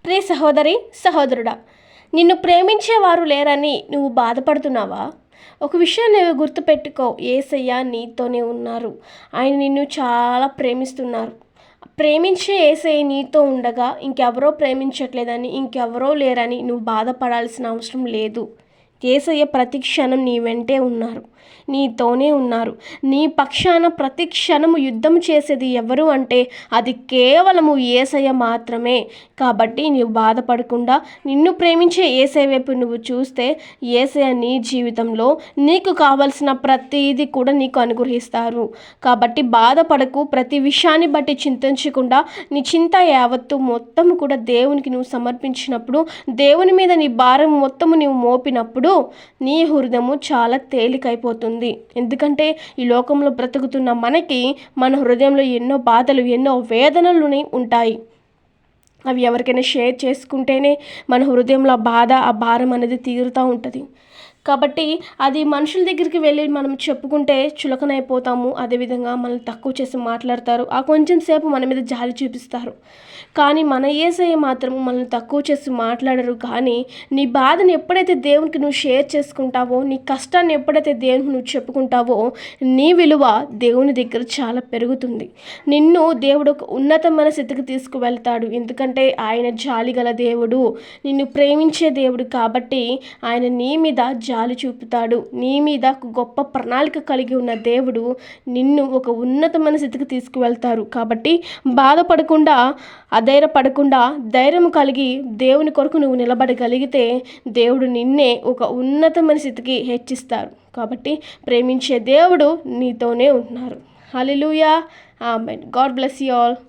ప్రియ సహోదరి, సహోదరుడా, నిన్ను ప్రేమించేవారు లేరని నువ్వు బాధపడుతున్నావా? ఒక విషయం నువ్వు గుర్తుపెట్టుకో, యేసయ్య నీతోనే ఉన్నారు. ఆయన నిన్ను చాలా ప్రేమిస్తున్నారు. ప్రేమించే యేసయ్య నీతో ఉండగా ఇంకెవరో ప్రేమించట్లేదని, ఇంకెవరో లేరని నువ్వు బాధపడాల్సిన అవసరం లేదు. యేసయ్య ప్రతి క్షణం నీ వెంటే ఉన్నారు, నీతోనే ఉన్నారు. నీ పక్షాన ప్రతి క్షణము యుద్ధం చేసేది ఎవరు అంటే అది కేవలము యేసయ్య మాత్రమే. కాబట్టి నీవు బాధపడకుండా నిన్ను ప్రేమించే యేసయ్య వైపు నువ్వు చూస్తే యేసయ్య నీ జీవితంలో నీకు కావలసిన ప్రతిదీ కూడా నీకు అనుగ్రహిస్తారు. కాబట్టి బాధపడకు. ప్రతి విషయాన్ని బట్టి చింతించకుండా నీ చింత యావత్తు మొత్తము కూడా దేవునికి నువ్వు సమర్పించినప్పుడు, దేవుని మీద నీ భారం మొత్తము నీవు మోపినప్పుడు నీ హృదయము చాలా తేలికైపోతుంది. ఎందుకంటే ఈ లోకంలో బ్రతుకుతున్న మనకి మన హృదయంలో ఎన్నో బాధలు, ఎన్నో వేదనలు ఉంటాయి. అవి ఎవరికైనా షేర్ చేసుకుంటేనే మన హృదయంలో బాధ, ఆ భారం అనేది తీరుతూ ఉంటుంది. కాబట్టి అది మనుషుల దగ్గరికి వెళ్ళి మనం చెప్పుకుంటే చులకనైపోతాము. అదేవిధంగా మనల్ని తక్కువ చేసి మాట్లాడతారు. ఆ కొంచెం సేపు మన మీద జాలి చూపిస్తారు. కానీ మన యేసయ్య మాత్రం మనల్ని తక్కువ చేసి మాట్లాడరు. కానీ నీ బాధను ఎప్పుడైతే దేవునికి నువ్వు షేర్ చేసుకుంటావో, నీ కష్టాన్ని ఎప్పుడైతే దేవునికి నువ్వు చెప్పుకుంటావో, నీ విలువ దేవుని దగ్గర చాలా పెరుగుతుంది. నిన్ను దేవుడు ఒక ఉన్నతమైన స్థితికి తీసుకువెళ్తాడు. ఎందుకంటే ఆయన జాలి గల దేవుడు, నిన్ను ప్రేమించే దేవుడు. కాబట్టి ఆయన నీ మీద జాలి చూపుతాడు. నీ మీద గొప్ప ప్రణాళిక కలిగి ఉన్న దేవుడు నిన్ను ఒక ఉన్నతమైన స్థితికి తీసుకువెళ్తారు. కాబట్టి బాధపడకుండా, అధైర్యపడకుండా, ధైర్యం కలిగి దేవుని కొరకు నువ్వు నిలబడగలిగితే దేవుడు నిన్నే ఒక ఉన్నతమైన స్థితికి హెచ్చిస్తారు. కాబట్టి ప్రేమించే దేవుడు నీతోనే ఉన్నారు. హల్లెలూయా, ఆమేన్. God bless you all.